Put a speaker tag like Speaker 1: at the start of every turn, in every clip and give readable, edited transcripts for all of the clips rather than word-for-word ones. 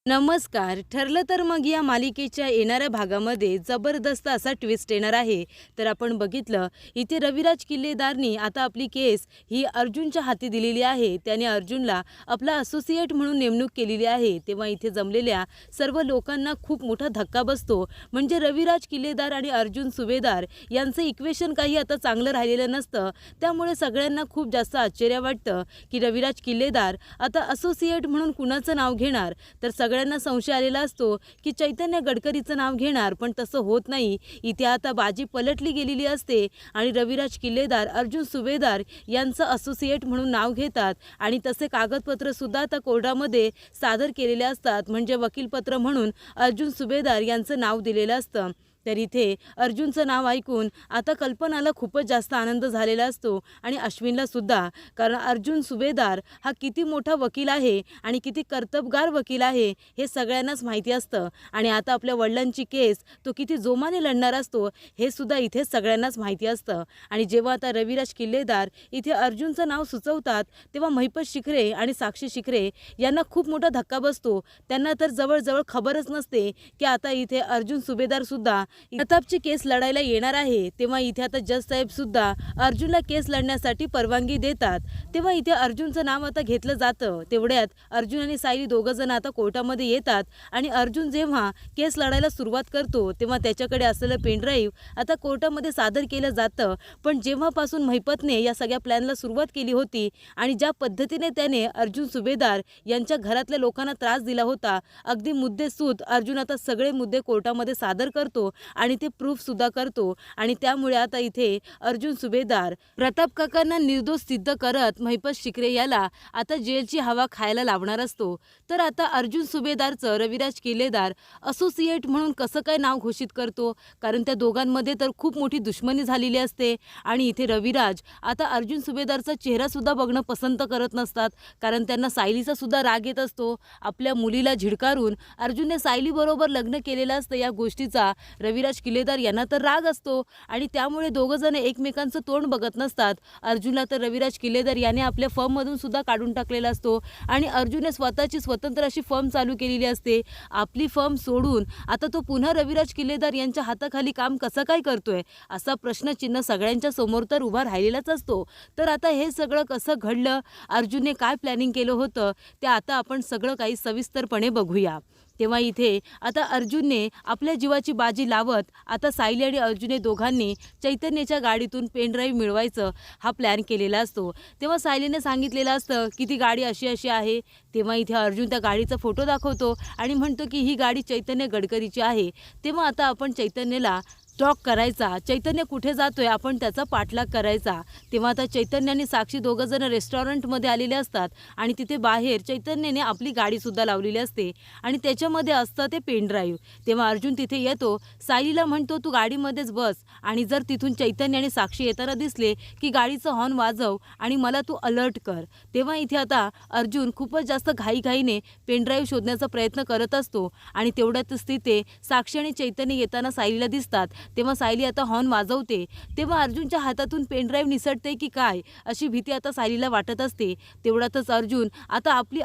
Speaker 1: नमस्कार. ठरलं तर मग या मालिकेच्या येणाऱ्या भागामध्ये जबरदस्त असा ट्विस्ट येणार आहे. तर आपण बघितलं इथे रविराज किल्लेदारनी आता आपली केस ही अर्जुनच्या हाती दिलेली आहे. त्याने अर्जुनला आपला असोसिएट म्हणून नेमणूक केलेली आहे. तेव्हा इथे जमलेल्या सर्व लोकांना खूप मोठा धक्का बसतो. म्हणजे रविराज किल्लेदार आणि अर्जुन सुभेदार यांचं इक्वेशन काही आता चांगलं राहिलेलं नसतं. त्यामुळे सगळ्यांना खूप जास्त आश्चर्य वाटतं की रविराज किल्लेदार आता असोसिएट म्हणून कुणाचं नाव घेणार. तर सगळ्यांना संशय आलेला असतो की चैतन्य गडकरीचं नाव घेणार, पण तसं होत नाही. इथे आता बाजी पलटली गेलेली असते आणि रविराज किल्लेदार अर्जुन सुभेदार यांचं असोसिएट म्हणून नाव घेतात आणि तसे कागदपत्र सुद्धा आता कोर्टामध्ये सादर केलेले असतात. म्हणजे वकीलपत्र म्हणून अर्जुन सुभेदार यांचं नाव दिलेलं असतं. तर इथे अर्जुनचं नाव ऐकून आता कल्पनाला खूपच जास्त आनंद झालेला असतो आणि अश्विनला सुद्धा. कारण अर्जुन सुभेदार हा किती मोठा वकील आहे आणि किती कर्तबगार वकील आहे हे सगळ्यांनाच माहिती असतं. आणि आता आपल्या वडिलांची केस तो किती जोमाने लढणार असतो हे सुद्धा इथे सगळ्यांनाच माहिती असतं. आणि जेव्हा आता रविराज किल्लेदार इथे अर्जुनचं नाव सुचवतात तेव्हा महिपत शिखरे आणि साक्षी शिखरे यांना खूप मोठा धक्का बसतो. त्यांना तर जवळजवळ खबरच नसते की आता इथे अर्जुन सुभेदार सुद्धा प्रतापची केस लढायला येणार आहे. तेव्हा इथे आता जज साहेब सुद्धा अर्जुनला केस लढण्यासाठी परवानगी देतात. तेव्हा इथे अर्जुनचं नाव आता घेतलं जातं. तेवढ्यात अर्जुन आणि सायली दोघं जण आता कोर्टामध्ये येतात आणि अर्जुन जेव्हा केस लढायला सुरुवात करतो तेव्हा त्याच्याकडे असलेलं पेनड्राईव्ह आता कोर्टामध्ये सादर केलं जातं. पण जेव्हापासून महिपतने या सगळ्या प्लॅनला सुरुवात केली होती आणि ज्या पद्धतीने त्याने अर्जुन सुभेदार यांच्या घरातल्या लोकांना त्रास दिला होता, अगदी मुद्देसूद अर्जुन आता सगळे मुद्दे कोर्टामध्ये सादर करतो आणि ते प्रूफ सुद्धा करतो. आणि त्यामुळे आता इथे अर्जुन सुभेदार प्रताप काकांना निर्दोष सिद्ध करत महिपत शिखरे याला आता जेलची हवा खायला लावणार असतो. तर आता अर्जुन सुभेदारचं रविराज किल्लेदार असोसिएट म्हणून कसं काय नाव घोषित करतो, कारण त्या दोघांमध्ये तर खूप मोठी दुश्मनी झालेली असते. आणि इथे रविराज आता अर्जुन सुभेदारचा चेहरा सुद्धा बघणं पसंत करत नसतात, कारण त्यांना सायलीचा सुद्धा राग येत असतो. आपल्या मुलीला झिडकारून अर्जुनने सायलीबरोबर लग्न केलेलं असतं या गोष्टीचा रविराज किल्लेदार यांना तर राग असतो आणि त्यामुळे दोघं जण एकमेकांचं तोंड बघत नसतात. अर्जुनला तर रविराज किल्लेदार याने आपल्या फर्ममधून सुद्धा काढून टाकलेला असतो आणि अर्जुनने स्वतःची स्वतंत्र अशी फर्म चालू केलेली असते. आपली फर्म सोडून आता तो पुन्हा रविराज किल्लेदार यांच्या हाताखाली काम कसं काय करतोय असा प्रश्नचिन्ह सगळ्यांच्या समोर तर उभा राहिलेलाच असतो. तर आता हे सगळं कसं घडलं, अर्जुनने काय प्लॅनिंग केलं होतं ते आता आपण सगळं काही सविस्तरपणे बघूया. तेव्हा इथे आता अर्जुनने आपल्या जीवाची बाजी लावत आता सायली आणि अर्जुन दोघांनी चैतन्याच्या गाडीतून पेनड्राईव्ह मिळवायचं हा प्लॅन केलेला असतो. तेव्हा सायलीने सांगितलेलं असतं की ती गाडी अशी अशी आहे. तेव्हा इथे अर्जुन त्या गाडीचा फोटो दाखवतो आणि म्हणतो की ही गाडी चैतन्य गडकरीची आहे. तेव्हा आता आपण चैतन्यला स्टॉक करायचा, चैतन्य कुठे जातोय आपण त्याचा पाठलाग करायचा. तेव्हा आता चैतन्य आणि साक्षी दोघं जण रेस्टॉरंटमध्ये आलेले असतात आणि तिथे बाहेर चैतन्याने आपली गाडीसुद्धा लावलेली असते आणि त्याच्यामध्ये असतं ते पेनड्राईव्ह. तेव्हा अर्जुन तिथे येतो, सायलीला म्हणतो तू गाडीमध्येच बस आणि जर तिथून चैतन्य आणि साक्षी येताना दिसले की गाडीचं हॉर्न वाजव आणि मला तू अलर्ट कर. तेव्हा इथे आता अर्जुन खूपच जास्त घाईघाईने पेनड्राईव्ह शोधण्याचा प्रयत्न करत असतो आणि तेवढ्यातच तिथे साक्षी आणि चैतन्य येताना सायलीला दिसतात. तेव्हा सायली आता हॉर्न वाजवते. तेव्हा अर्जुनच्या हातातून पेनड्राईव्ह निसटते की काय अशी भीती आता सायलीला वाटत असते. तेवढ्यातच अर्जुन आता आपली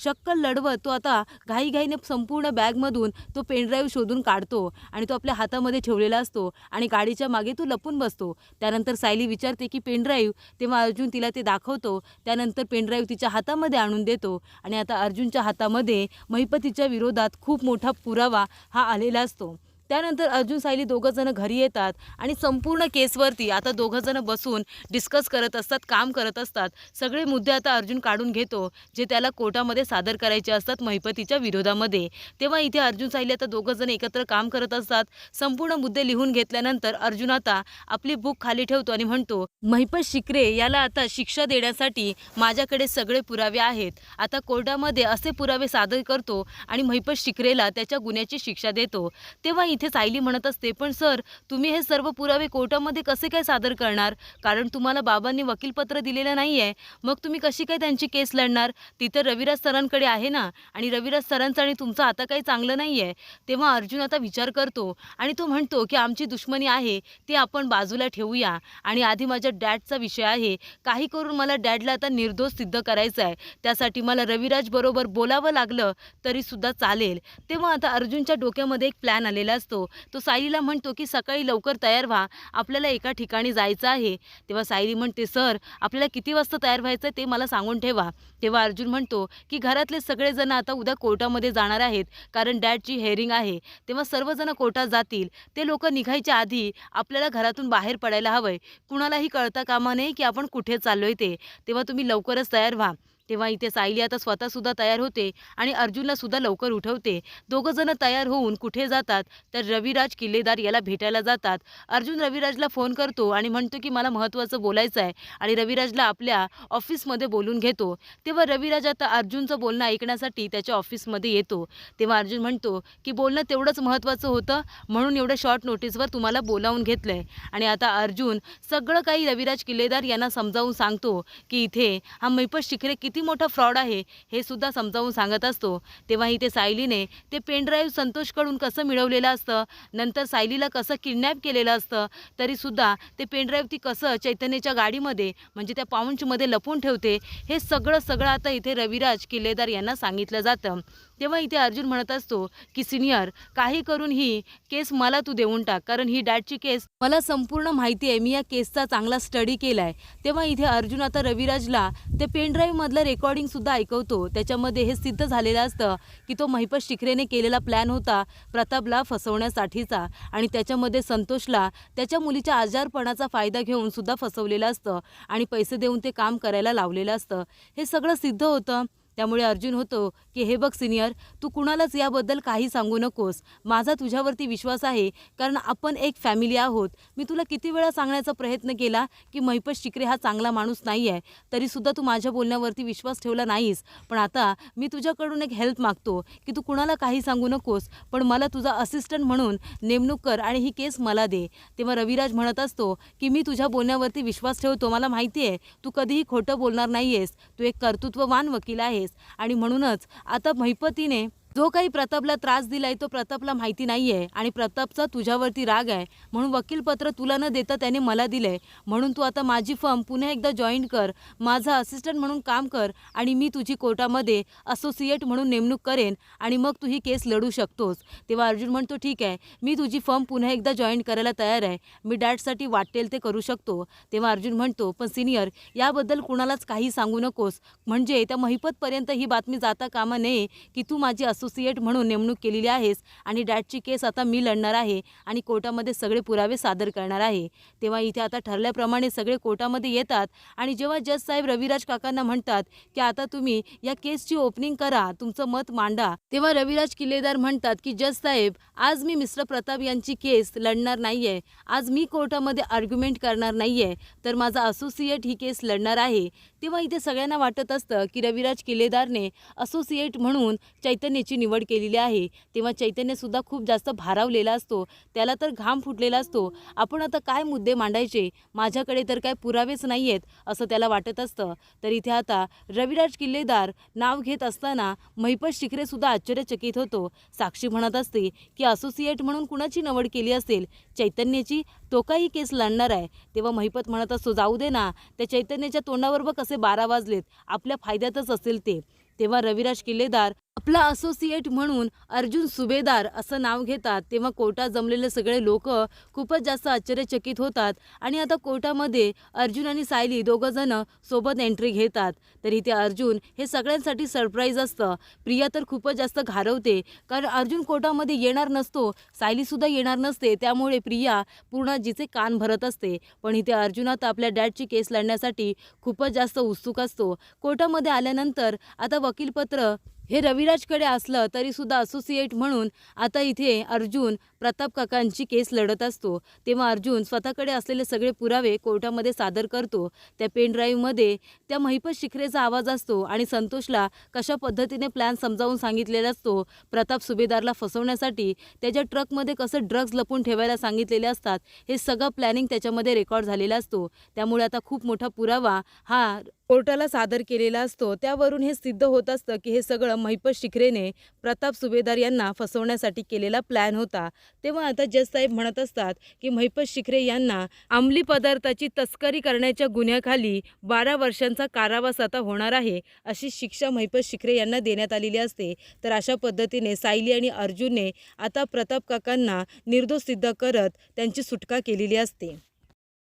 Speaker 1: शक्कल लढवत तो आता घाईघाईने संपूर्ण बॅगमधून तो पेनड्राईव्ह शोधून काढतो आणि तो आपल्या हातामध्ये ठेवलेला असतो आणि गाडीच्या मागे तो लपून बसतो. त्यानंतर सायली विचारते की पेनड्राईव्ह. तेव्हा अर्जुन तिला ते दाखवतो. त्यानंतर पेनड्राईव्ह तिच्या हातामध्ये आणून देतो आणि आता अर्जुनच्या हातामध्ये महिपतीच्या विरोधात खूप मोठा पुरावा हा आलेला असतो. त्यानंतर अर्जुन सायली दोघं जण घरी येतात आणि संपूर्ण केसवरती आता दोघं जण बसून डिस्कस करत असतात, काम करत असतात. सगळे मुद्दे आता अर्जुन काढून घेतो जे त्याला कोर्टामध्ये सादर करायचे असतात महिपतीच्या विरोधामध्ये. तेव्हा इथे अर्जुन सायली आता दोघं जण एकत्र काम करत असतात. संपूर्ण मुद्दे लिहून घेतल्यानंतर अर्जुन आता आपली बुक खाली ठेवतो आणि म्हणतो महिपत शिखरे याला आता शिक्षा देण्यासाठी माझ्याकडे सगळे पुरावे आहेत. आता कोर्टामध्ये असे पुरावे सादर करतो आणि महिपत शिखरेला त्याच्या गुन्ह्याची शिक्षा देतो. तेव्हा इथे सायली म्हणत असते, पण सर तुम्ही हे सर्व पुरावे कोर्टामध्ये कसे काय सादर करणार? कारण तुम्हाला बाबांनी वकीलपत्र दिलेलं नाही आहे. मग तुम्ही कशी काय त्यांची केस लढणार? ती तर रविराज सरांकडे आहे ना आणि रविराज सरांचं आणि तुमचं आता काही चांगलं नाही आहे. तेव्हा अर्जुन आता विचार करतो आणि तो म्हणतो, की आमची दुश्मनी आहे ती आपण बाजूला ठेवूया आणि आधी माझ्या डॅडचा विषय आहे. काही करून मला डॅडला आता निर्दोष सिद्ध करायचं आहे. त्यासाठी मला रविराज बरोबर बोलावं लागलं तरीसुद्धा चालेल. तेव्हा आता अर्जुनच्या डोक्यामध्ये एक प्लॅन आलेला असतो. तो सायलीला म्हणतो, की सकाळी लवकर तयार व्हा, आपल्याला एका ठिकाणी जायचं आहे. तेव्हा सायली म्हणते, सर आपल्याला किती वाजता तयार व्हायचं ते मला सांगून ठेवा. तेव्हा अर्जुन म्हणतो, की घरातले सगळेजण आता उद्या कोर्टामध्ये जाणार आहेत कारण डॅडची हेअरिंग आहे. तेव्हा सर्वजण कोर्टात जातील. ते लोक निघायच्या आधी आपल्याला घरातून बाहेर पडायला हवंय. कुणालाही कळता कामा नये की आपण कुठे चाललोय ते. तेव्हा तुम्ही लवकरच तयार व्हा. तेव्हा इथे सायली आता स्वतःसुद्धा तयार होते आणि अर्जुनला सुद्धा लवकर उठवते. दोघं जण तयार होऊन कुठे जातात तर रविराज किल्लेदार याला भेटायला जातात. अर्जुन रविराजला फोन करतो आणि म्हणतो, की मला महत्त्वाचं बोलायचं आहे आणि रविराजला आपल्या ऑफिसमध्ये बोलून घेतो. तेव्हा रविराज आता अर्जुनचं बोलणं ऐकण्यासाठी त्याच्या ऑफिसमध्ये येतो. तेव्हा अर्जुन म्हणतो, की बोलणं तेवढंच महत्त्वाचं होतं म्हणून एवढं शॉर्ट नोटीसवर तुम्हाला बोलावून घेतलंय. आणि आता अर्जुन सगळं काही रविराज किल्लेदार यांना समजावून सांगतो, की इथे हा महिपत शिखरे किती मोठा फ्रॉड आहे हे सुद्धा समजावून सांगत असतो. तेव्हा इथे सायलीने ते पेनड्राईव्ह संतोषकडून कसं मिळवलेलं असतं, नंतर सायलीला कसं किडनॅप केलेलं असतं, तरीसुद्धा ते पेनड्राईव्ह ती कसं चैतन्याच्या गाडीमध्ये म्हणजे त्या पाऊंचमध्ये लपवून ठेवते, हे सगळं आता इथे रविराज किल्लेदार यांना सांगितलं जातं. तेव्हा इथे अर्जुन म्हणत असतो, की सिनियर काही करून ही केस मला तू देऊन टाक, कारण ही डॅडची केस मला संपूर्ण माहिती आहे. मी या केसचा चांगला स्टडी केला आहे. तेव्हा इथे अर्जुन आता रविराजला ते पेनड्राईव्हमधलं रेकॉर्डिंगसुद्धा ऐकवतो. त्याच्यामध्ये हे सिद्ध झालेलं असतं, की तो महिपत शिखरेने केलेला प्लॅन होता प्रतापला फसवण्यासाठीचा आणि त्याच्यामध्ये संतोषला त्याच्या मुलीच्या आजारपणाचा फायदा घेऊन सुद्धा फसवलेलं असतं आणि पैसे देऊन ते काम करायला लावलेलं असतं. हे सगळं सिद्ध होतं. त्यामुळे अर्जुन होतो, की हे बघ सिनियर, तू कुणालाच याबद्दल काही सांगू नकोस. माझा तुझ्यावरती विश्वास आहे कारण आपण एक फॅमिली आहोत. मी तुला किती वेळा सांगण्याचा प्रयत्न केला की महिपत शिखरे हा चांगला माणूस नाही आहे, तरीसुद्धा तू माझ्या बोलण्यावरती विश्वास ठेवला नाहीस. पण आता मी तुझ्याकडून एक हेल्प मागतो, की तू कुणाला काही सांगू नकोस, पण मला तुझा असिस्टंट म्हणून नेमणूक कर आणि ही केस मला दे. तेव्हा रविराज म्हणत असतो, की मी तुझ्या बोलण्यावरती विश्वास ठेवतो. मला माहिती आहे तू कधीही खोटं बोलणार नाही आहेस. तू एक कर्तृत्ववान वकील आहेस आणि म्हणूनच आता महिपतीने जो काही प्रतापला त्रास दिलाय तो प्रतापला माहिती नाही आहे आणि प्रतापचा तुझ्यावरती राग आहे म्हणून वकीलपत्र तुला न देता त्याने मला दिलंय. म्हणून तू आता माझी फर्म पुन्हा एकदा जॉईन कर, माझा असिस्टंट म्हणून काम कर आणि मी तुझी कोर्टामध्ये असोसिएट म्हणून नेमणूक करेन आणि मग तू ही केस लढू शकतोस. तेव्हा अर्जुन म्हणतो, ठीक आहे, मी तुझी फर्म पुन्हा एकदा जॉईन करायला तयार आहे. मी डॅडसाठी वाटेल ते करू शकतो. तेव्हा अर्जुन म्हणतो, पण सिनियर याबद्दल कुणालाच काही सांगू नकोस, म्हणजे त्या महिपतपर्यंत ही बातमी जाता कामा नये की तू माझी असोसिएट म्हणून नेमणूक केलेली आहेस आणि डॅडची केस आता मी लढणार आहे आणि कोर्टामध्ये सगळे पुरावे सादर करणार आहे. तेव्हा इथे आता ठरल्याप्रमाणे सगळे कोर्टामध्ये येतात आणि जेव्हा जज साहेब रविराज काकांना म्हणतात, की आता तुम्ही या केसची ओपनिंग करा, तुमचं मत मांडा, तेव्हा रविराज किल्लेदार म्हणतात, की जज साहेब आज मी मिस्टर प्रताप यांची केस लढणार नाही आहे. आज मी कोर्टामध्ये आर्ग्युमेंट करणार नाही आहे, तर माझा असोसिएट ही केस लढणार आहे. तेव्हा इथे सगळ्यांना वाटत असतं की रविराज किल्लेदारने असोसिएट म्हणून चैतन्याची निवड केलेली आहे. तेव्हा चैतन्यसुद्धा खूप जास्त भारावलेला असतो, त्याला तर घाम फुटलेला असतो. आपण आता काय मुद्दे मांडायचे, माझ्याकडे तर काय पुरावेच नाही आहेत असं त्याला वाटत असतं. तर इथे आता रविराज किल्लेदार नाव घेत असताना महिपत शिखरेसुद्धा आश्चर्यचकित होतो. साक्षी म्हणत असते की असोसिएट म्हणून कुणाची निवड केली असेल, चैतन्याची, तो काही केस लढणार आहे. तेव्हा महिपत म्हणत असतो, जाऊ दे ना, त्या चैतन्याच्या तोंडावर बघ कसे 12 वाजलेत, आपल्या फायद्यातच असेल ते. तेव्हा रविराज किल्लेदार आपला असोसिएट म्हणून अर्जुन सुभेदार असं नाव घेतात. तेव्हा कोर्टात जमलेले सगळे लोक खूपच जास्त आश्चर्यचकित होतात आणि आता कोर्टामध्ये अर्जुन आणि सायली दोघं जण सोबत एंट्री घेतात. तर इथे अर्जुन हे सगळ्यांसाठी सरप्राईज असतं. प्रिया तर खूपच जास्त घारवते कारण अर्जुन कोर्टामध्ये येणार नसतो, सायलीसुद्धा येणार नसते, त्यामुळे प्रिया पूर्ण जिचे कान भरत असते. पण इथे अर्जुन आता आपल्या डॅडची केस लढण्यासाठी खूपच जास्त उत्सुक असतो. कोर्टामध्ये आल्यानंतर आता वकीलपत्र हे रविराजकडे असलं तरीसुद्धा असोसिएट म्हणून आता इथे अर्जुन प्रताप काकांची केस लढत असतो। तेव्हा अर्जुन स्वतःकडे असलेले सगळे पुरावे कोर्टामध्ये सादर करतो। त्या पेन ड्राईव्हमध्ये त्या महिपत शिखरेचा आवाज असतो आणि संतोषला कशा पद्धतीने प्लॅन समजावून सांगितलेला असतो। प्रताप सुभेदारला फसवण्यासाठी त्याच्या ट्रकमध्ये कसं ड्रग्ज लपून ठेवायला सांगितलेले असतात, हे सगळं प्लॅनिंग त्याच्यामध्ये रेकॉर्ड झालेला असतो। त्यामुळे आता खूप मोठा पुरावा हा कोर्टाला सादर केलेला असतो। त्यावरून हे सिद्ध होत असतं की हे सगळं महिपत शिखरेने प्रताप सुभेदार यांना फसवण्यासाठी केलेला प्लॅन होता। तेव्हा आता जज साहेब म्हणत असतात की महिपत शिखरे यांना अंमली पदार्थाची तस्करी करण्याच्या गुन्ह्याखाली 12 वर्षांचा कारावास आता होणार आहे, अशी शिक्षा महिपत शिखरे यांना देण्यात आलेली असते। तर अशा पद्धतीने सायली आणि अर्जुनने आता प्रताप काकांना निर्दोष सिद्ध करत त्यांची सुटका केलेली असते।